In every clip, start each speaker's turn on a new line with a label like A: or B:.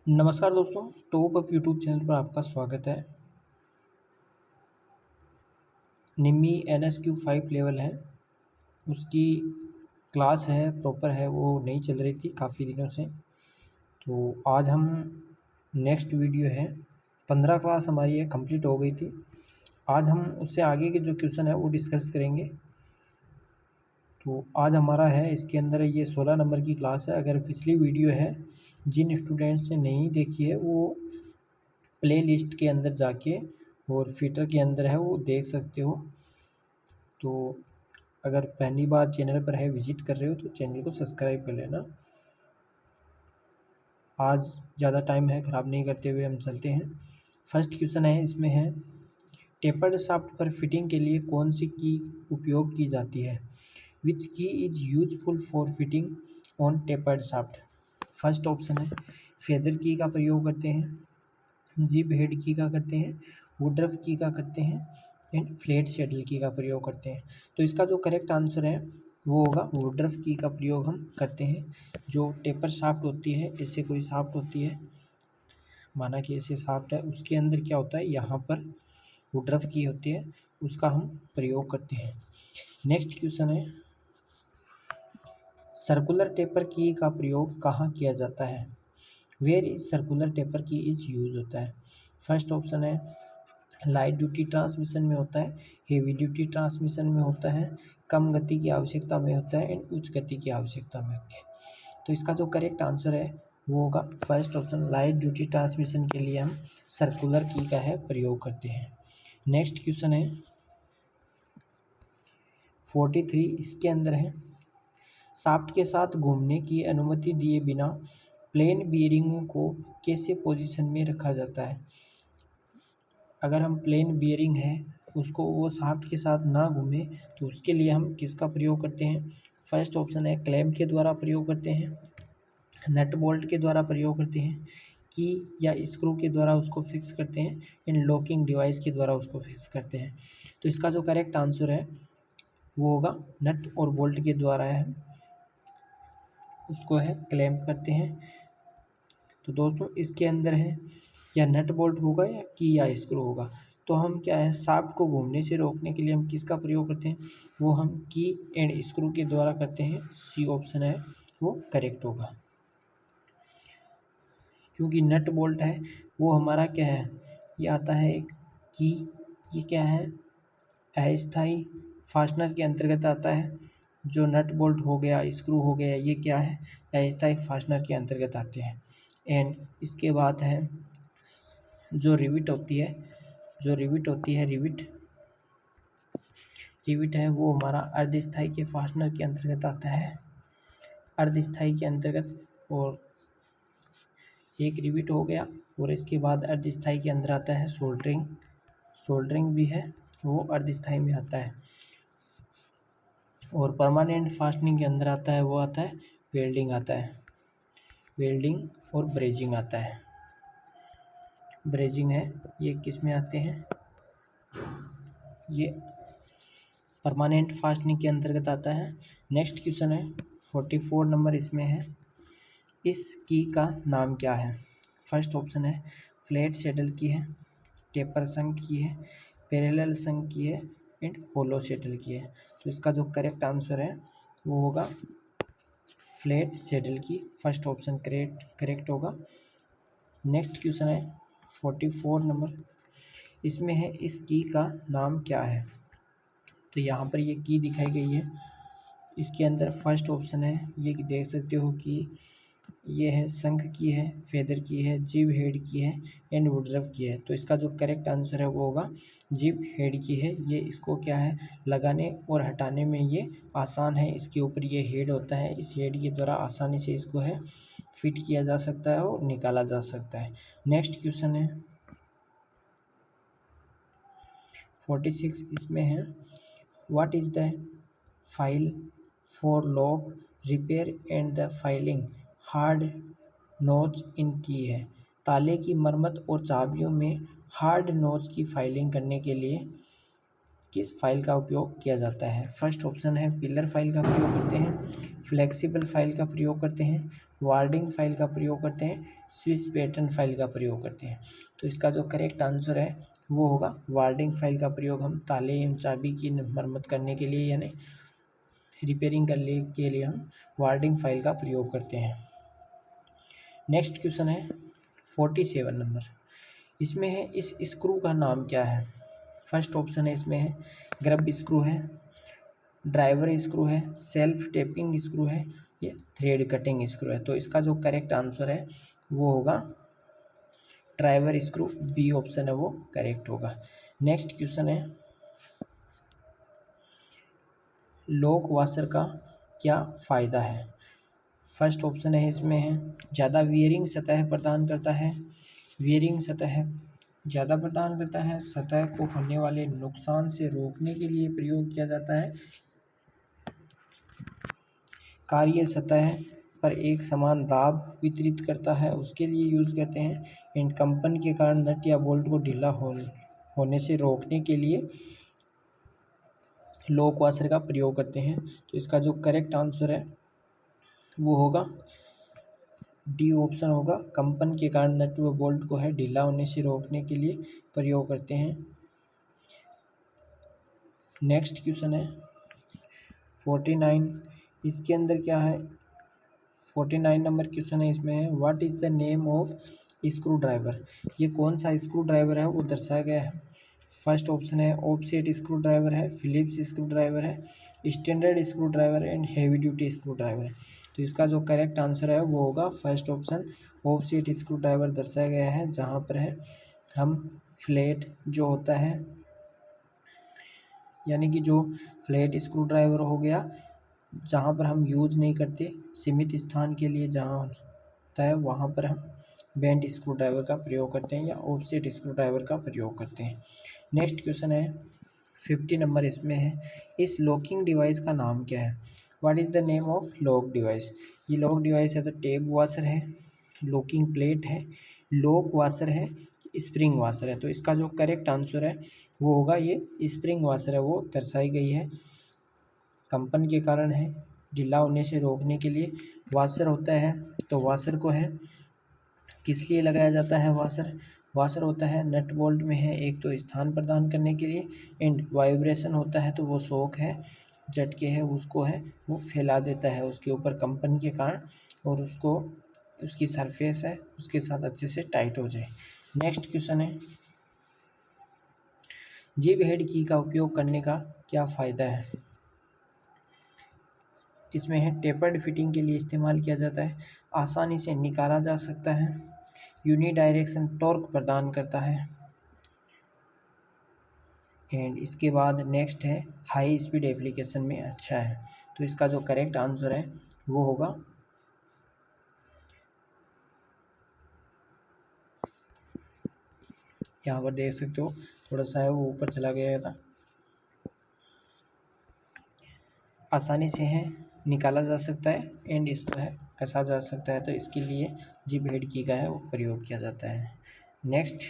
A: नमस्कार दोस्तों, top up YouTube channel पर आपका स्वागत है। निम्मी NSQ 5 लेवल है, उसकी क्लास है प्रॉपर है, वो नहीं चल रही थी काफ़ी दिनों से। तो आज हम नेक्स्ट वीडियो है, 15 क्लास हमारी है कंप्लीट हो गई थी। आज हम उससे आगे के जो क्वेश्चन है वो डिस्कस करेंगे। तो आज हमारा है इसके अंदर ये 16 नंबर की क्लास है। अगर पिछली वीडियो है जिन स्टूडेंट्स ने नहीं देखी है वो प्ले लिस्ट के अंदर जाके और फिटर के अंदर है वो देख सकते हो। तो अगर पहली बार चैनल पर है विजिट कर रहे हो तो चैनल को सब्सक्राइब कर लेना। आज ज़्यादा टाइम है ख़राब नहीं करते हुए हम चलते हैं। फर्स्ट क्वेश्चन है, इसमें है टेपर्ड शाफ्ट पर फिटिंग के लिए कौन सी की उपयोग की जाती है? विच की is useful for fitting on tapered shaft? First option है फेदर की का प्रयोग करते हैं, जिप हेड की का करते हैं, वुडरफ की का करते हैं एंड फ्लैट शटल की का प्रयोग करते हैं। तो इसका जो करेक्ट आंसर है वो होगा वुडरफ की का प्रयोग हम करते हैं। जो टेपर शाफ्ट होती है, ऐसे कोई शाफ्ट होती है, माना कि ऐसे शाफ्ट है, उसके अंदर क्या होता है, यहाँ पर वुडरफ की होती है, उसका हम प्रयोग करते हैं। नेक्स्ट क्वेश्चन है सर्कुलर टेपर की का प्रयोग कहाँ किया जाता है? वेयर इज सर्कुलर टेपर की इज यूज होता है? फर्स्ट ऑप्शन है लाइट ड्यूटी ट्रांसमिशन में होता है, हेवी ड्यूटी ट्रांसमिशन में होता है, कम गति की आवश्यकता में होता है एंड उच्च गति की आवश्यकता में होता है। तो इसका जो करेक्ट आंसर है वो होगा first option, light duty transmission के लिए हम सर्कुलर की का है प्रयोग करते हैं। नेक्स्ट क्वेश्चन है 43, इसके अंदर है शाफ्ट के साथ घूमने की अनुमति दिए बिना प्लेन बियरिंगों को कैसे पोजीशन में रखा जाता है? अगर हम प्लेन बियरिंग है उसको वो शाफ्ट के साथ ना घूमे तो उसके लिए हम किसका प्रयोग करते हैं? फर्स्ट ऑप्शन है क्लैंप के द्वारा प्रयोग करते हैं, नट बोल्ट के द्वारा प्रयोग करते हैं, की या स्क्रू के द्वारा उसको फिक्स करते हैं एंड लॉकिंग डिवाइस के द्वारा उसको फिक्स करते हैं। तो इसका जो करेक्ट आंसर है वो होगा नट और बोल्ट के द्वारा है, उसको है क्लैंप करते हैं। तो दोस्तों इसके अंदर है या नट बोल्ट होगा या की या स्क्रू होगा। तो हम क्या है शाफ्ट को घूमने से रोकने के लिए हम किसका प्रयोग करते हैं? वो हम की एंड स्क्रू के द्वारा करते हैं। सी ऑप्शन है वो करेक्ट होगा, क्योंकि नट बोल्ट है वो हमारा क्या है, ये आता है एक की, ये क्या है अस्थायी फास्टनर के अंतर्गत आता है। जो नट बोल्ट हो गया, स्क्रू हो गया, ये क्या है अस्थायी फास्टनर के अंतर्गत आते हैं। एंड इसके बाद है जो रिविट होती है, रिविट है वो हमारा अर्धस्थायी के फास्टनर के अंतर्गत आता है, अर्धस्थायी के अंतर्गत। और एक रिविट हो गया और इसके बाद अर्धस्थायी के अंदर आता है सोल्डरिंग भी है वो अर्धस्थायी में आता है। और परमानेंट फास्टनिंग के अंदर आता है वो आता है वेल्डिंग आता है, वेल्डिंग और ब्रेजिंग आता है। ब्रेजिंग है ये किस में आते हैं, ये परमानेंट फास्टनिंग के अंतर्गत आता है। नेक्स्ट क्वेश्चन है 44 नंबर, इसमें है इस की का नाम क्या है? फर्स्ट ऑप्शन है फ्लैट शटल की है, टेपर संक की है, पैरेलल संक की है एंड होलो शटल की है। तो इसका जो करेक्ट आंसर है वो होगा फ्लैट शटल की, फर्स्ट ऑप्शन करेक्ट होगा। नेक्स्ट क्वेश्चन है 44 नंबर, इसमें है इस की का नाम क्या है? तो यहाँ पर ये की दिखाई गई है, इसके अंदर फर्स्ट ऑप्शन है, ये देख सकते हो कि ये है शंख की है, फेदर की है, जिब हेड की है एंड वुडरफ की है। तो इसका जो करेक्ट आंसर है वो होगा जिब हेड की है। ये इसको क्या है लगाने और हटाने में ये आसान है, इसके ऊपर ये हेड होता है, इस हेड के द्वारा आसानी से इसको है फिट किया जा सकता है और निकाला जा सकता है। नेक्स्ट क्वेश्चन है 46, इसमें है what is the file for lock repair and the filing hard नोच इन की है? ताले की मरम्मत और चाबियों में हार्ड नोच की फाइलिंग करने के लिए किस फाइल का उपयोग किया जाता है? फर्स्ट ऑप्शन है पिलर फाइल का प्रयोग करते हैं, फ्लेक्सिबल फाइल का प्रयोग करते हैं, वार्डिंग फाइल का प्रयोग करते हैं, स्विच पैटर्न फाइल का प्रयोग करते हैं। तो इसका जो करेक्ट आंसर है वो होगा वार्डिंग फाइल का प्रयोग हम ताले एवं चाबी की मरम्मत करने के लिए यानी रिपेयरिंग करने के लिए हम वार्डिंग फाइल का प्रयोग करते हैं। नेक्स्ट क्वेश्चन है 47 नंबर, इसमें है इस स्क्रू का नाम क्या है? फर्स्ट ऑप्शन है इसमें है ग्रब स्क्रू है, ड्राइवर स्क्रू है, सेल्फ टेपिंग स्क्रू है, या थ्रेड कटिंग स्क्रू है। तो इसका जो करेक्ट आंसर है वो होगा ड्राइवर स्क्रू, बी ऑप्शन है वो करेक्ट होगा। नेक्स्ट क्वेश्चन है लॉक वॉशर का क्या फ़ायदा है? फर्स्ट ऑप्शन है इसमें है ज़्यादा वियरिंग सतह प्रदान करता है, वियरिंग सतह ज़्यादा प्रदान करता है, सतह को होने वाले नुकसान से रोकने के लिए प्रयोग किया जाता है, कार्य सतह पर एक समान दाब वितरित करता है उसके लिए यूज़ करते हैं, एंड कंपन के कारण नट या बोल्ट को ढीला होने से रोकने के लिए लॉक वॉशर का प्रयोग करते हैं। तो इसका जो करेक्ट आंसर है वो होगा डी ऑप्शन होगा, कंपन के कारण नट व बोल्ट को है ढीला होने से रोकने के लिए प्रयोग करते हैं। नेक्स्ट क्वेश्चन है 49, इसके अंदर क्या है 49 नंबर क्वेश्चन है, इसमें है what is the name of screw driver? ये कौन सा स्क्रू ड्राइवर है वो दर्शाया गया है। फर्स्ट ऑप्शन है ऑफसेट स्क्रू ड्राइवर है, फिलिप्स स्क्रू ड्राइवर है, standard screw driver and heavy duty screw driver है। तो इसका जो करेक्ट आंसर है वो होगा first option offset screw driver दर्शाया गया है, जहाँ पर है हम फ्लैट जो होता है यानी कि जो फ्लैट स्क्रू ड्राइवर हो गया जहाँ पर हम यूज नहीं करते, सीमित स्थान के लिए जहाँ होता है वहाँ पर हम बेंड स्क्रू ड्राइवर का प्रयोग करते हैं या ऑफसेट स्क्रू ड्राइवर का प्रयोग करते हैं। नेक्स्ट क्वेश्चन है 50 नंबर, इसमें है इस लॉकिंग डिवाइस का नाम क्या है? What is the name of lock device? ये लॉक डिवाइस है तो टैब वॉशर है, लॉकिंग प्लेट है, लॉक वॉशर है, स्प्रिंग वॉशर है। तो इसका जो करेक्ट आंसर है वो होगा ये स्प्रिंग वॉशर है वो दर्शाई गई है, कंपन के कारण है ढीला होने से रोकने के लिए वॉशर होता है। तो वॉशर को है किस लिए लगाया जाता है? वॉशर होता है नट बोल्ट में है एक तो स्थान प्रदान करने के लिए, एंड वाइब्रेशन होता है तो वो शॉक है झटके है उसको है वो फैला देता है उसके ऊपर कंपन के कारण, और उसको उसकी सरफेस है उसके साथ अच्छे से टाइट हो जाए। नेक्स्ट क्वेश्चन है जिब हेड की का उपयोग करने का क्या फ़ायदा है? इसमें है टेपर्ड फिटिंग के लिए इस्तेमाल किया जाता है, आसानी से निकाला जा सकता है, यूनिडायरेक्शन टॉर्क प्रदान करता है, एंड इसके बाद नेक्स्ट है हाई स्पीड एप्लीकेशन में अच्छा है। तो इसका जो करेक्ट आंसर है वो होगा यहाँ पर देख सकते हो थोड़ा सा है वो ऊपर चला गया था, आसानी से है निकाला जा सकता है एंड इसको है कसा जा सकता है, तो इसके लिए जिब हेड की का है वो प्रयोग किया जाता है। नेक्स्ट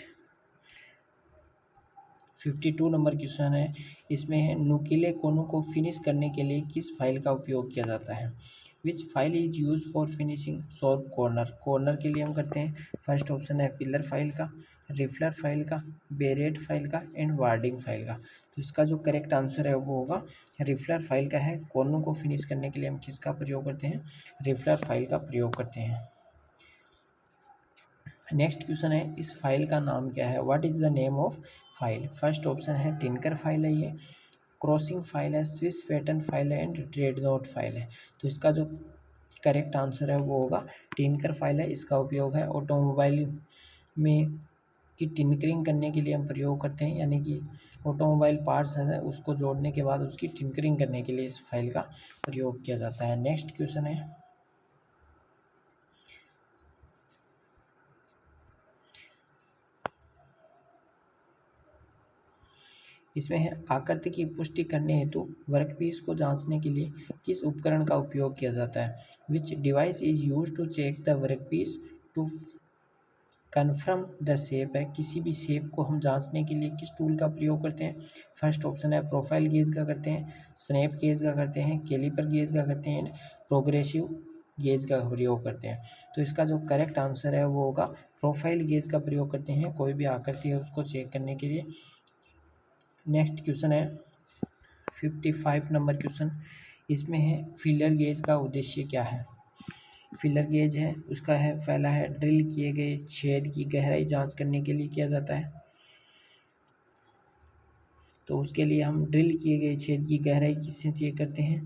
A: 52 नंबर क्वेश्चन है, इसमें है नुकीले कोनों को फिनिश करने के लिए किस फाइल का उपयोग किया जाता है? Which file is use for finishing solve corner के लिए हम करते हैं। फर्स्ट ऑप्शन है पिलर फाइल का, रिफलर फाइल का, बेरेट फाइल का एंड वार्डिंग फाइल का। तो इसका जो करेक्ट आंसर है वो होगा रिफलर फाइल का है, कॉर्नर को फिनिश करने के लिए हम किसका प्रयोग करते हैं? रिफलर फाइल का प्रयोग करते हैं। नेक्स्ट क्वेश्चन है इस फाइल का नाम क्या है? What is the name of file? First option है टिनकर फाइल है, ये क्रॉसिंग फाइल है, स्विस पैटर्न फाइल है एंड ड्रेडनोट फाइल है। तो इसका जो करेक्ट आंसर है वो होगा टिनकर फाइल है, इसका उपयोग है ऑटोमोबाइल में की टिनकरिंग करने के लिए हम प्रयोग करते हैं, यानी कि ऑटोमोबाइल पार्ट्स है उसको जोड़ने के बाद उसकी टिनकरिंग करने के लिए इस फाइल का प्रयोग किया जाता है। नेक्स्ट क्वेश्चन है इसमें है आकृति की पुष्टि करने हेतु वर्कपीस को जांचने के लिए किस उपकरण का उपयोग किया जाता है? Which device is use to check the workpiece to confirm the shape है, किसी भी शेप को हम जांचने के लिए किस टूल का प्रयोग करते हैं। फर्स्ट ऑप्शन है प्रोफाइल गेज का करते हैं, स्नैप गेज का करते हैं, कैलिपर गेज का करते हैं, प्रोग्रेसिव गेज का प्रयोग करते हैं। तो इसका जो करेक्ट आंसर है वो होगा प्रोफाइल गेज का प्रयोग करते हैं कोई भी आकृति है उसको चेक करने के लिए। नेक्स्ट क्वेश्चन है 55 नंबर क्वेश्चन, इसमें है फिलर गेज का उद्देश्य क्या है। फिलर गेज है उसका है पहला है ड्रिल किए गए छेद की गहराई जांच करने के लिए किया जाता है। तो उसके लिए हम ड्रिल किए गए छेद की गहराई किससे चेक करते हैं,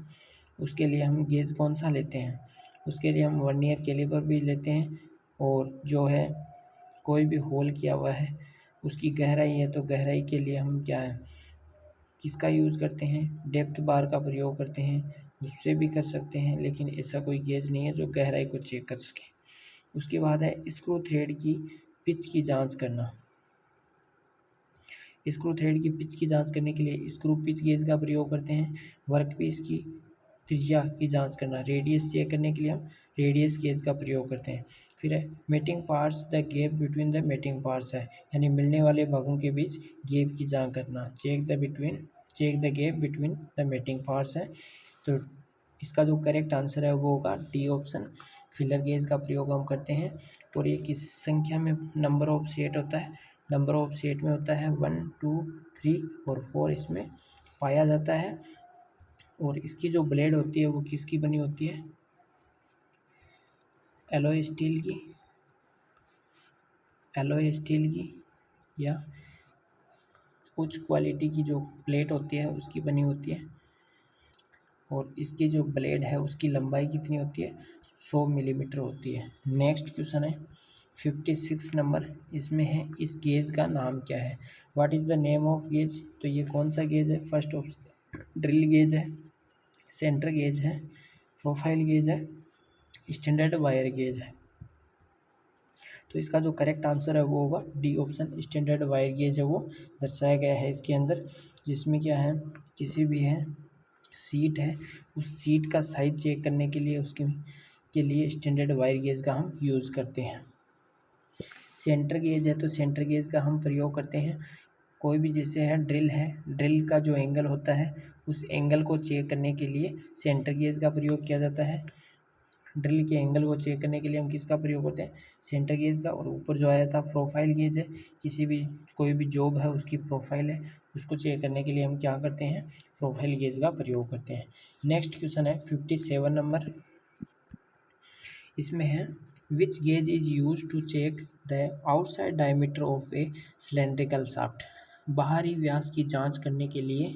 A: उसके लिए हम गेज कौन सा लेते हैं, उसके लिए हम वर्नियर कैलिपर भी लेते हैं। और जो है कोई भी होल किया हुआ है उसकी गहराई है तो गहराई के लिए हम क्या है किसका यूज़ करते हैं, डेप्थ बार का प्रयोग करते हैं। उससे भी कर सकते हैं लेकिन ऐसा कोई गेज नहीं है जो गहराई को चेक कर सके। उसके बाद है स्क्रू थ्रेड की पिच की जांच करना। स्क्रू थ्रेड की पिच की जांच करने के लिए स्क्रू पिच गेज का प्रयोग करते हैं। वर्कपीस की त्रिज्या की जांच करना, रेडियस चेक करने के लिए हम रेडियस गेज का प्रयोग करते हैं। फिर है mating parts, the gap between the mating parts है यानी मिलने वाले भागों के बीच गैप की जांच करना, check the gap between the mating parts है। तो इसका जो करेक्ट आंसर है वो होगा डी ऑप्शन, फिलर गेज का प्रयोग हम करते हैं। और ये किस संख्या में नंबर ऑफ सेट होता है, नंबर ऑफ सेट में होता है 1 2 3 और 4 इसमें पाया जाता है। और इसकी जो ब्लेड होती है वो किसकी बनी होती है, एलॉय स्टील की या उच्च क्वालिटी की जो प्लेट होती है उसकी बनी होती है। और इसकी जो ब्लेड है उसकी लंबाई कितनी होती है, 100 मिलीमीटर होती है। नेक्स्ट क्वेश्चन है 56 नंबर, इसमें है इस गेज का नाम क्या है। What is the name of gauge, तो ये कौन सा गेज है। फर्स्ट ऑप्शन ड्रिल गेज है, सेंटर गेज है, प्रोफाइल गेज है, स्टैंडर्ड वायर गेज है। तो इसका जो करेक्ट आंसर है वो होगा D option, standard wire gauge है वो दर्शाया गया है इसके अंदर। जिसमें क्या है किसी भी है सीट है उस सीट का साइज चेक करने के लिए उसके के लिए स्टैंडर्ड वायर गेज का हम यूज़ करते हैं। सेंटर गेज है तो सेंटर गेज का हम प्रयोग करते हैं कोई भी जैसे है ड्रिल का जो एंगल होता है उस एंगल को चेक करने के लिए सेंटर गेज का प्रयोग किया जाता है। ड्रिल के एंगल को चेक करने के लिए हम किसका प्रयोग करते हैं, सेंटर गेज का। और ऊपर जो आया था प्रोफाइल गेज है, कोई भी जॉब है उसकी प्रोफाइल है उसको चेक करने के लिए हम क्या करते हैं, प्रोफाइल गेज का प्रयोग करते हैं। नेक्स्ट क्वेश्चन है 57 नंबर, इसमें है which gauge is use to check the outside diameter of a cylindrical shaft. बाहरी व्यास की जांच करने के लिए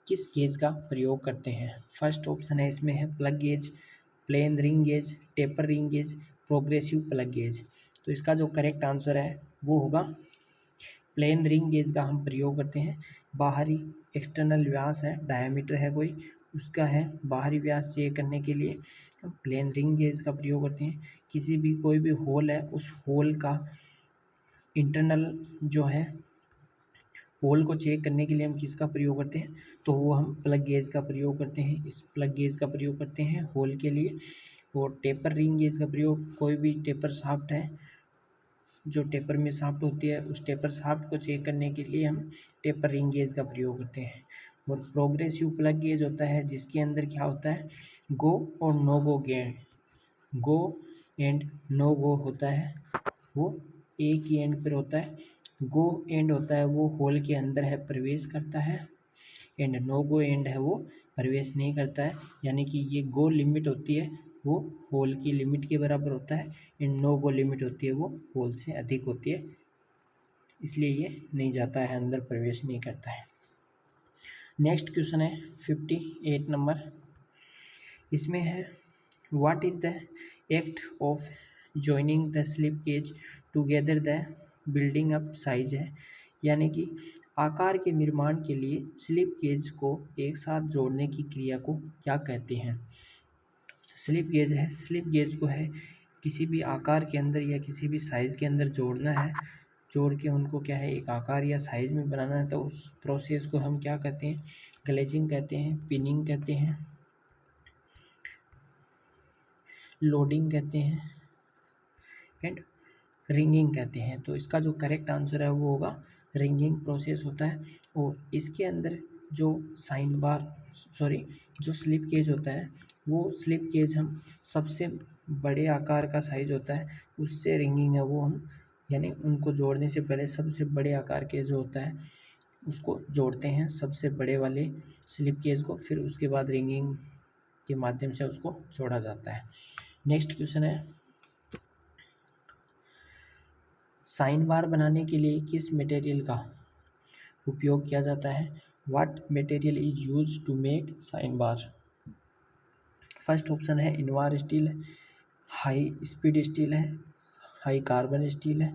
A: किस गेज का प्रयोग करते हैं। फर्स्ट ऑप्शन है इसमें है plug gauge, plain ring gauge, taper ring gauge, progressive plug gauge. तो इसका जो करेक्ट आंसर है वो होगा प्लेन रिंग गेज का हम प्रयोग करते हैं। बाहरी एक्सटर्नल व्यास है, डायमीटर है कोई उसका है बाहरी व्यास चेक करने के लिए हम प्लेन रिंग गेज का प्रयोग करते हैं। किसी भी कोई भी होल है उस होल का इंटरनल जो है होल को चेक करने के लिए हम किसका प्रयोग करते हैं, तो वो हम प्लग गेज का प्रयोग करते हैं। इस प्लग गेज का प्रयोग करते हैं होल के लिए। और टेपर रिंग गेज का प्रयोग कोई भी टेपर शाफ्ट है जो टेपर में शाफ्ट होती है उस टेपर शाफ्ट को चेक करने के लिए हम टेपर रिंग गेज का प्रयोग करते हैं। और प्रोग्रेसिव प्लग गेज होता है जिसके अंदर क्या होता है गो और no go go and no go होता है, वो एक ही एंड पर होता है। गो एंड होता है वो होल के अंदर है प्रवेश करता है, एंड नो गो एंड है वो प्रवेश नहीं करता है। यानी कि ये गो लिमिट होती है वो होल की लिमिट के बराबर होता है, एंड नो गो लिमिट होती है वो होल से अधिक होती है, इसलिए ये नहीं जाता है अंदर, प्रवेश नहीं करता है। नेक्स्ट क्वेश्चन है 58 नंबर, इसमें है what is the act of joining the slip gauge together the building up size है। यानी कि आकार के निर्माण के लिए स्लिप गेज को एक साथ जोड़ने की क्रिया को क्या कहते हैं। स्लिप गेज है, स्लिप गेज को है किसी भी आकार के अंदर या किसी भी साइज़ के अंदर जोड़ना है, जोड़ के उनको क्या है एक आकार या साइज़ में बनाना है। तो उस प्रोसेस को हम क्या कहते हैं, ग्लेजिंग कहते हैं, पिनिंग कहते हैं, लोडिंग कहते हैं एंड रिंगिंग कहते हैं। तो इसका जो करेक्ट आंसर है वो होगा रिंगिंग प्रोसेस होता है। और इसके अंदर जो साइन बार जो स्लिप गेज होता है, वो स्लिप गेज हम सबसे बड़े आकार का साइज होता है उससे रिंगिंग है वो हम, यानी उनको जोड़ने से पहले सबसे बड़े आकार के जो होता है उसको जोड़ते हैं सबसे बड़े वाले स्लिप गेज को, फिर उसके बाद रिंगिंग के माध्यम से उसको जोड़ा जाता है। नेक्स्ट क्वेश्चन है, साइन बार बनाने के लिए किस मटेरियल का उपयोग किया जाता है? What material is use to make sine bar? First option है invar steel, high speed steel है, हाई कार्बन स्टील है,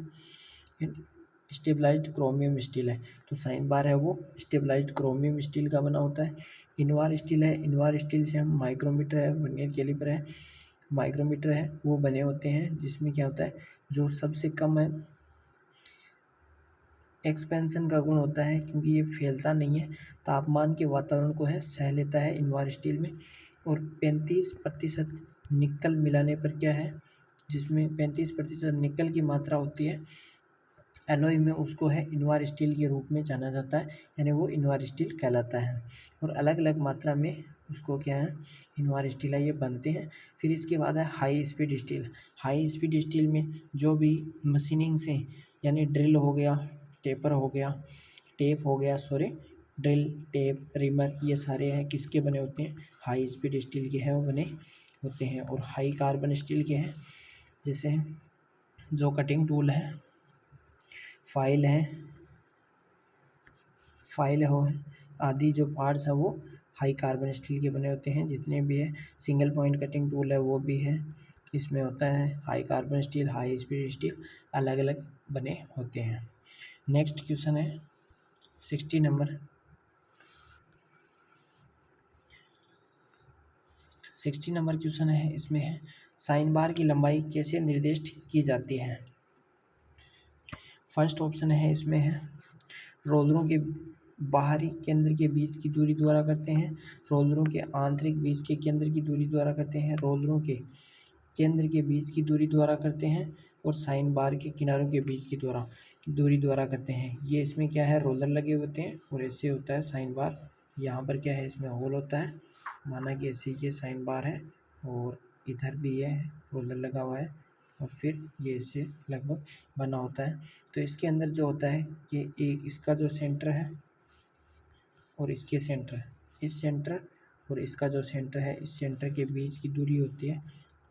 A: स्टेबलाइज्ड क्रोमियम स्टील है। तो साइन बार है वो स्टेबलाइज्ड क्रोमियम स्टील का बना होता है। इनवार स्टील है, इनवार स्टील से हम माइक्रोमीटर है, वर्नियर कैलिपर है, माइक्रोमीटर है वो बने होते हैं, जिसमें क्या होता है जो सबसे कम है एक्सपेंशन का गुण होता है, क्योंकि ये फैलता नहीं है, तापमान के वातावरण को है सह लेता है इनवार स्टील में। और 35% निकल मिलाने पर क्या है, जिसमें 35% निकल की मात्रा होती है एलॉय में, उसको है इनवार स्टील के रूप में जाना जाता है, यानी वो इनवार स्टील कहलाता है। और अलग अलग मात्रा में उसको क्या है इनवार स्टील है ये बनते हैं। फिर इसके बाद है high speed steel. High speed steel में जो भी मशीनिंग से, यानी ड्रिल हो गया, टेप हो गया ड्रिल, टेप, रिमर, ये सारे हैं किसके बने होते हैं? हाई स्पीड स्टील के हैं वो बने होते हैं। और हाई कार्बन स्टील के हैं, जैसे जो कटिंग टूल है, फाइल हो आदि जो पार्ट्स हैं वो हाई कार्बन स्टील के बने होते हैं। जितने भी है सिंगल पॉइंट कटिंग टूल है वो भी है, इसमें होता है high carbon steel, high speed steel, अलग अलग बने होते हैं। नेक्स्ट क्वेश्चन है 60 नंबर। 60 नंबर क्वेश्चन है, इसमें है साइन बार की लंबाई कैसे निर्दिष्ट की जाती है? फर्स्ट ऑप्शन है इसमें है रोलरों के बाहरी केंद्र के बीच की दूरी द्वारा करते हैं, रोलरों के आंतरिक बीच के केंद्र की दूरी द्वारा करते हैं, रोलरों के केंद्र के बीच की दूरी द्वारा करते हैं, और साइन बार के किनारों के बीच की दूरी द्वारा करते हैं। ये इसमें क्या है रोलर लगे होते हैं और ऐसे होता है साइन बार। यहाँ पर क्या है इसमें होल होता है, माना कि ऐसे ये साइन बार है और इधर भी है रोलर लगा हुआ है और फिर ये इससे लगभग बना होता है। तो इसके अंदर जो होता है ये एक इसका जो सेंटर है और इसके सेंटर, इस सेंटर और इसका जो सेंटर है, इस सेंटर के बीच की दूरी होती है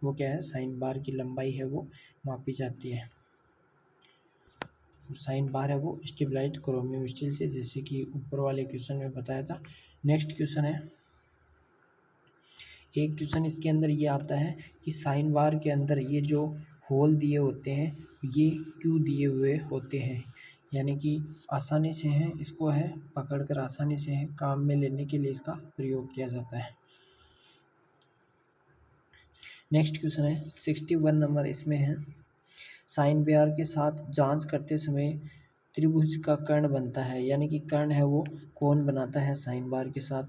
A: वो क्या है साइन बार की लंबाई है वो मापी जाती है। साइन बार है वो स्टेबलाइज्ड क्रोमियम स्टील से, जैसे कि ऊपर वाले क्वेश्चन में बताया था। नेक्स्ट क्वेश्चन है, एक क्वेश्चन इसके अंदर ये आता है कि साइन बार के अंदर ये जो होल दिए होते हैं ये क्यों दिए हुए होते हैं, यानी कि आसानी से है इसको है पकड़कर आसानी से है काम में लेने के लिए इसका प्रयोग किया जाता है। नेक्स्ट क्वेश्चन है 61 नंबर, इसमें है साइन बार के साथ जांच करते समय त्रिभुज का कर्ण बनता है, यानी कि कर्ण है वो कौन बनाता है साइन बार के साथ।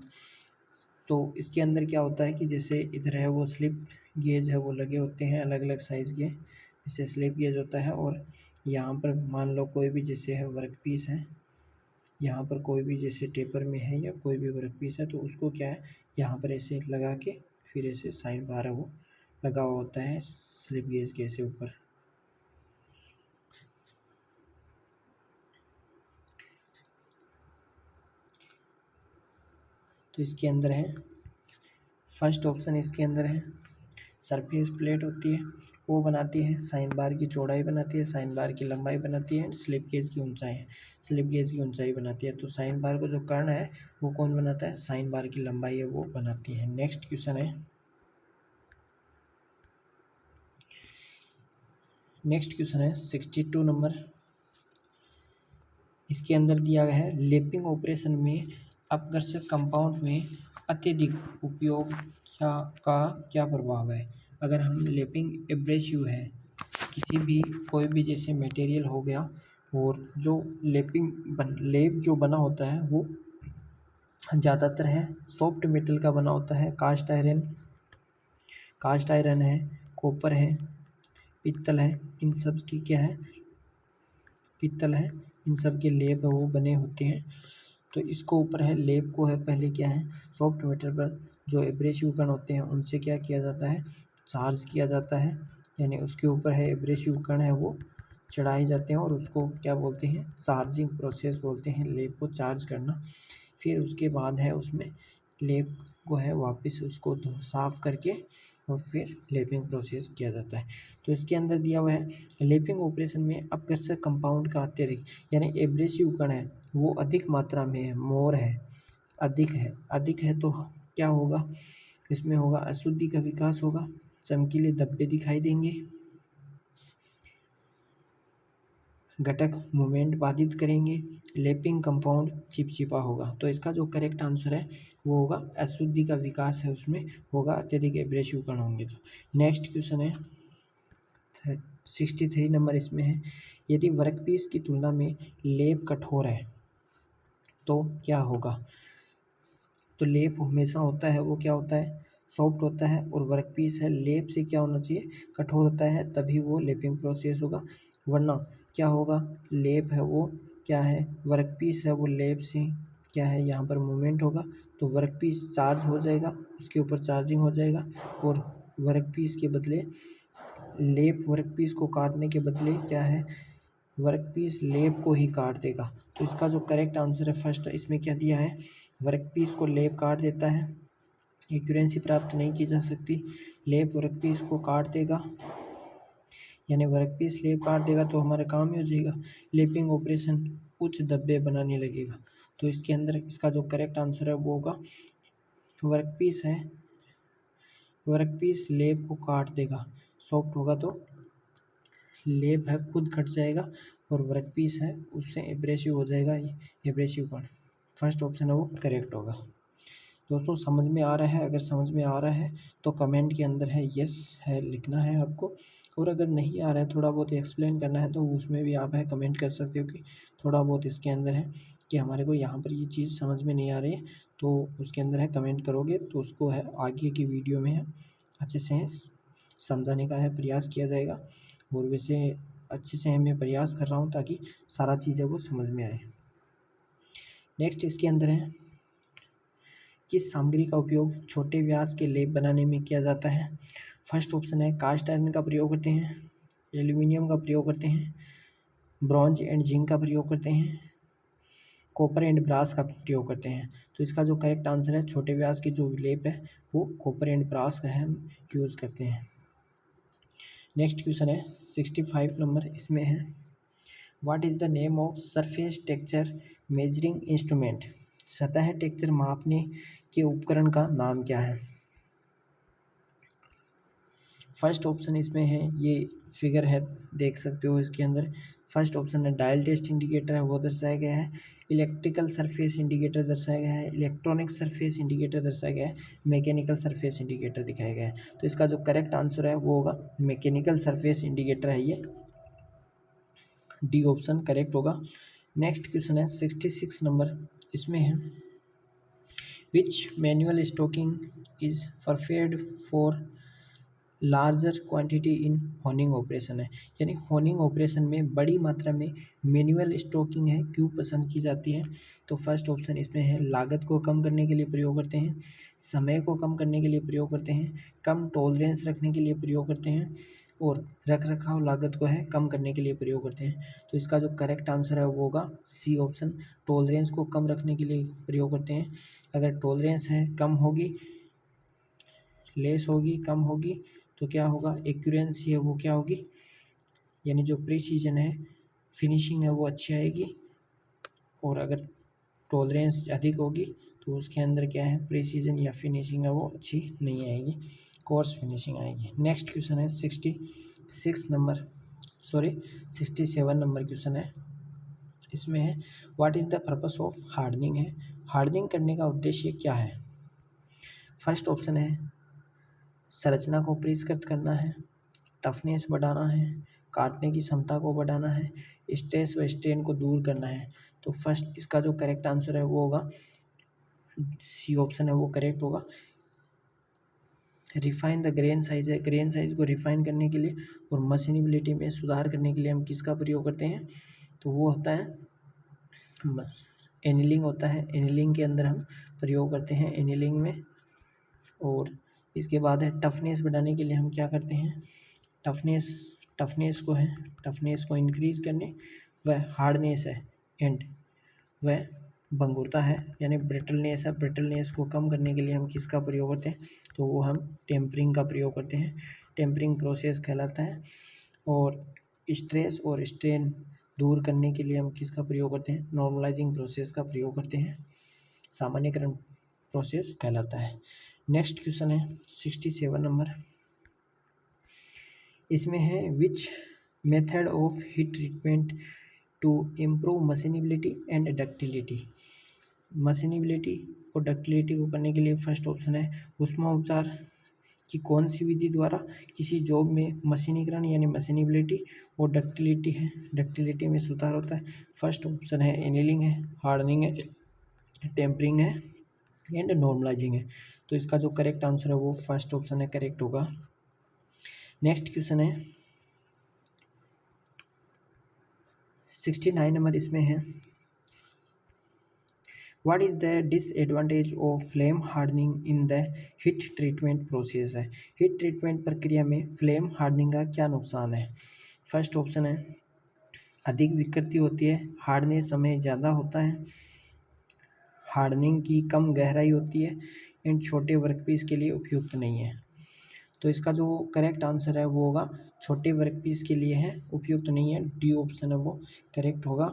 A: तो इसके अंदर क्या होता है कि जैसे इधर है वो स्लिप गेज है वो लगे होते हैं अलग अलग साइज़ के, जैसे स्लिप गेज होता है, और यहाँ पर मान लो कोई भी जैसे है वर्क पीस है, यहाँ पर कोई भी जैसे टेपर में है या कोई भी वर्क पीस है, तो उसको क्या है यहाँ पर ऐसे लगा के फिर ऐसे साइन बार है वो लगा हुआ होता है स्लिप गेज के ऐसे ऊपर। तो इसके अंदर है फर्स्ट ऑप्शन, इसके अंदर है सरफेस प्लेट होती है वो बनाती है साइन बार की चौड़ाई बनाती है, साइन बार की लंबाई बनाती है, स्लिप गेज की ऊंचाई बनाती है। तो साइन बार को जो कर्ण है वो कौन बनाता है? साइन बार की लंबाई है वो बनाती है। नेक्स्ट क्वेश्चन है 62 नंबर, इसके अंदर दिया गया है लेपिंग ऑपरेशन में अपघर्षक कंपाउंड में अत्यधिक उपयोग का क्या प्रभाव है? अगर हम लेपिंग एब्रेसिव है किसी भी कोई भी जैसे मटेरियल हो गया, और जो लेप जो बना होता है वो ज़्यादातर है सॉफ्ट मेटल का बना होता है, कास्ट आयरन है, कॉपर है, पित्तल है, इन सब की क्या है, पित्तल है, इन सब के लेप है वो बने होते हैं। तो इसको ऊपर है, लेप को है पहले क्या है, सॉफ्ट मेटल पर जो एब्रेसिव कण होते हैं उनसे क्या किया जाता है, चार्ज किया जाता है, यानी उसके ऊपर है एब्रेसिव कण है वो चढ़ाए जाते हैं और उसको क्या बोलते हैं, चार्जिंग प्रोसेस बोलते हैं, लेप को चार्ज करना। फिर उसके बाद है उसमें लेप को है वापस उसको साफ करके और फिर लेपिंग प्रोसेस किया जाता है। तो इसके अंदर दिया हुआ है, लेपिंग ऑपरेशन में अपघर्षक कंपाउंड का अत्यधिक यानी एब्रेसिव कण है वो अधिक मात्रा में है, मोर है, अधिक है तो क्या होगा, इसमें होगा अशुद्धि का विकास होगा, चमकीले धब्बे दिखाई देंगे, घटक मूवमेंट बाधित करेंगे, लेपिंग कंपाउंड चिपचिपा होगा। तो इसका जो करेक्ट आंसर है वो होगा अशुद्धि का विकास है, उसमें होगा अत्यधिक एब्रेसिव कण होंगे। तो नेक्स्ट क्वेश्चन है 63 नंबर, इसमें है यदि वर्कपीस की तुलना में लेप कठोर है तो क्या होगा। तो लेप हमेशा होता है वो क्या होता है, सॉफ्ट होता है, और वर्कपीस है लेप से क्या होना चाहिए, कठोर होता है, तभी वो लेपिंग प्रोसेस होगा। वरना क्या होगा, लेप है वो क्या है, वर्कपीस है वो लेप से क्या है, यहाँ पर मूवमेंट होगा तो वर्कपीस चार्ज हो जाएगा, उसके ऊपर चार्जिंग हो जाएगा, और वर्कपीस के बदले लेप वर्कपीस को काटने के बदले क्या है, वर्कपीस लेप को ही काट देगा। तो इसका जो करेक्ट आंसर है फर्स्ट, इसमें क्या दिया है, वर्कपीस को लेप काट देता है, एक्यूरेंसी प्राप्त नहीं की जा सकती, लेप वर्कपीस को काट देगा, यानी वर्कपीस लेप काट देगा तो हमारा काम ही हो जाएगा, लेपिंग ऑपरेशन कुछ धब्बे बनाने लगेगा। तो इसके अंदर इसका जो करेक्ट आंसर है वो होगा वर्कपीस है, वर्कपीस लेप को काट देगा, सॉफ्ट होगा तो लेप है खुद कट जाएगा और वर्कपीस है उससे एब्रेसिव हो जाएगा, एब्रेसिव कण, फर्स्ट ऑप्शन है वो करेक्ट होगा। दोस्तों समझ में आ रहा है, अगर समझ में आ रहा है तो कमेंट के अंदर है यस है लिखना है आपको, और अगर नहीं आ रहा है, थोड़ा बहुत एक्सप्लेन करना है तो उसमें भी आप है कमेंट कर सकते हो कि थोड़ा बहुत इसके अंदर है कि हमारे को यहाँ पर ये चीज़ समझ में नहीं आ रही है, तो उसके अंदर है कमेंट करोगे तो उसको है आगे की वीडियो में है अच्छे से समझाने का है प्रयास किया जाएगा। और वैसे अच्छे से मैं प्रयास कर रहा हूँ ताकि सारा चीज़ है वो समझ में आए। नेक्स्ट इसके अंदर है, किस सामग्री का उपयोग छोटे व्यास के लेप बनाने में किया जाता है। फर्स्ट ऑप्शन है कास्ट आयरन का प्रयोग करते हैं, एल्यूमिनियम का प्रयोग करते हैं, ब्रॉन्ज एंड जिंक का प्रयोग करते हैं, कॉपर एंड ब्रास का प्रयोग करते हैं। तो इसका जो करेक्ट आंसर है, छोटे व्यास की जो लेप है वो कॉपर एंड ब्रास का हम यूज़ करते हैं। नेक्स्ट क्वेश्चन है 65 नंबर, इसमें है what is the name of surface texture measuring instrument. सतह टेक्सचर मापने के उपकरण का नाम क्या है। फर्स्ट ऑप्शन इसमें है, ये फिगर है देख सकते हो इसके अंदर, फर्स्ट ऑप्शन है डायल टेस्ट इंडिकेटर है वो दर्शाया गया है, इलेक्ट्रिकल सरफेस इंडिकेटर दर्शाया गया है, इलेक्ट्रॉनिक सरफेस इंडिकेटर दर्शाया गया है, मैकेनिकल सरफेस इंडिकेटर दिखाया गया है। तो इसका जो करेक्ट आंसर है वो होगा मैकेनिकल सरफेस इंडिकेटर है, ये डी ऑप्शन करेक्ट होगा। नेक्स्ट क्वेश्चन है 66 नंबर, इसमें है which manual stocking is perfect for larger quantity in honing operation है, यानी होनिंग ऑपरेशन में बड़ी मात्रा में मैनुअल स्टॉकिंग है क्यों पसंद की जाती है। तो फर्स्ट ऑप्शन इसमें है लागत को कम करने के लिए प्रयोग करते हैं, समय को कम करने के लिए प्रयोग करते हैं, कम टॉलरेंस रखने के लिए प्रयोग करते हैं, और रख रखाव लागत को है कम करने के लिए प्रयोग करते हैं। तो इसका जो करेक्ट आंसर है वो होगा सी ऑप्शन, टॉलरेंस को कम रखने के लिए प्रयोग करते हैं। अगर टॉलरेंस है कम होगी, लेस होगी, कम होगी, तो क्या होगा, एक्यूरेंसी है वो क्या होगी, यानी जो प्रिसीजन है फिनिशिंग है वो अच्छी आएगी, और अगर टॉलरेंस अधिक होगी तो उसके अंदर क्या है, प्रिसीजन या फिनिशिंग है वो अच्छी नहीं आएगी, कोर्स फिनिशिंग आएगी। नेक्स्ट क्वेश्चन है 67 नंबर क्वेश्चन है, इसमें है what is the purpose of hardening है, हार्डनिंग करने का उद्देश्य क्या है। फर्स्ट ऑप्शन है संरचना को परिष्कृत करना है, टफनेस बढ़ाना है, काटने की क्षमता को बढ़ाना है, स्ट्रेस व स्ट्रेन को दूर करना है। तो फर्स्ट इसका जो करेक्ट आंसर है वो होगा सी ऑप्शन है वो करेक्ट होगा, रिफाइन द ग्रेन साइज है, ग्रेन साइज को रिफाइन करने के लिए और मशीनेबिलिटी में सुधार करने के लिए हम किसका प्रयोग करते हैं, तो वो होता है एनिलिंग होता है। एनिलिंग के अंदर हम प्रयोग करते हैं एनिलिंग में। और इसके बाद है टफनेस बढ़ाने के लिए हम क्या करते हैं, टफनेस को इंक्रीज करने, वह हार्डनेस है एंड वह भंगुरता है यानी ब्रिटलनेस है, ब्रिटलनेस को कम करने के लिए हम किसका प्रयोग करते हैं, तो वो हम टेम्परिंग का प्रयोग करते हैं, टेम्परिंग प्रोसेस कहलाता है। और स्ट्रेस और स्ट्रेन दूर करने के लिए हम किसका प्रयोग करते हैं, नॉर्मलाइजिंग प्रोसेस का प्रयोग करते हैं, सामान्यकरण प्रोसेस कहलाता है। नेक्स्ट क्वेश्चन है 67 नंबर, इसमें है which method of heat treatment to improve machinability and ductility. Machinability और डक्टिलिटी को करने के लिए फर्स्ट ऑप्शन है ऊष्मा उपचार की कौन सी विधि द्वारा किसी जॉब में मशीनीकरण यानी मशीनेबिलिटी और डक्टिलिटी में सुधार होता है। फर्स्ट ऑप्शन है एनिलिंग है, हार्डनिंग है, टेम्परिंग है एंड नॉर्मलाइजिंग है। तो इसका जो करेक्ट आंसर है वो फर्स्ट ऑप्शन है, करेक्ट होगा। नेक्स्ट क्वेश्चन है 69 नंबर, इसमें है what is the disadvantage of flame hardening in the heat treatment process है। हीट ट्रीटमेंट प्रक्रिया में फ्लेम हार्डनिंग का क्या नुकसान है। फर्स्ट ऑप्शन है अधिक विकृति होती है, हार्डनेस समय ज़्यादा होता है, हार्डनिंग की कम गहराई होती है एंड छोटे वर्कपीस के लिए उपयुक्त नहीं है। तो इसका जो करेक्ट आंसर है वो होगा छोटे वर्कपीस के लिए है, उपयुक्त नहीं है, डी ऑप्शन है वो करेक्ट होगा।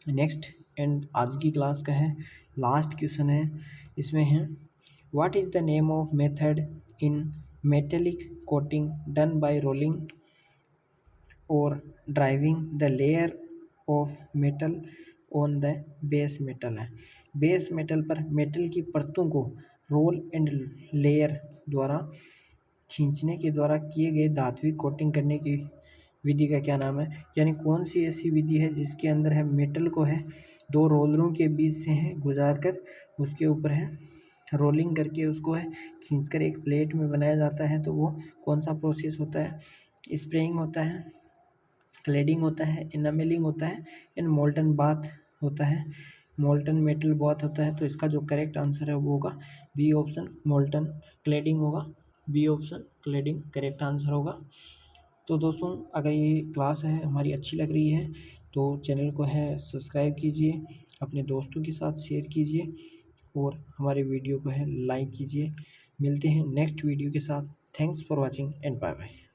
A: नेक्स्ट एंड आज की क्लास का है लास्ट क्वेश्चन है, इसमें है what is the name of method in metallic coating done by rolling और driving the layer of metal on the base metal है। बेस मेटल पर मेटल की परतों को रोल एंड लेयर द्वारा खींचने के द्वारा किए गए धात्विक कोटिंग करने की विधि का क्या नाम है, यानी कौन सी ऐसी विधि है जिसके अंदर है मेटल को है दो रोलरों के बीच से है गुजार कर उसके ऊपर है रोलिंग करके उसको है खींचकर एक प्लेट में बनाया जाता है। तो वो कौन सा प्रोसेस होता है, स्प्रेइंग होता है, क्लेडिंग होता है, इनामेलिंग होता है एंड मोल्टन बाथ होता है, मोल्टन मेटल बाथ होता है। तो इसका जो करेक्ट आंसर है वो होगा बी ऑप्शन मोल्टन क्लेडिंग होगा, B option cladding correct answer होगा। तो दोस्तों अगर ये क्लास है हमारी अच्छी लग रही है तो चैनल को है सब्सक्राइब कीजिए, अपने दोस्तों के साथ शेयर कीजिए और हमारे वीडियो को है लाइक कीजिए। मिलते हैं नेक्स्ट वीडियो के साथ। Thanks for watching and bye bye.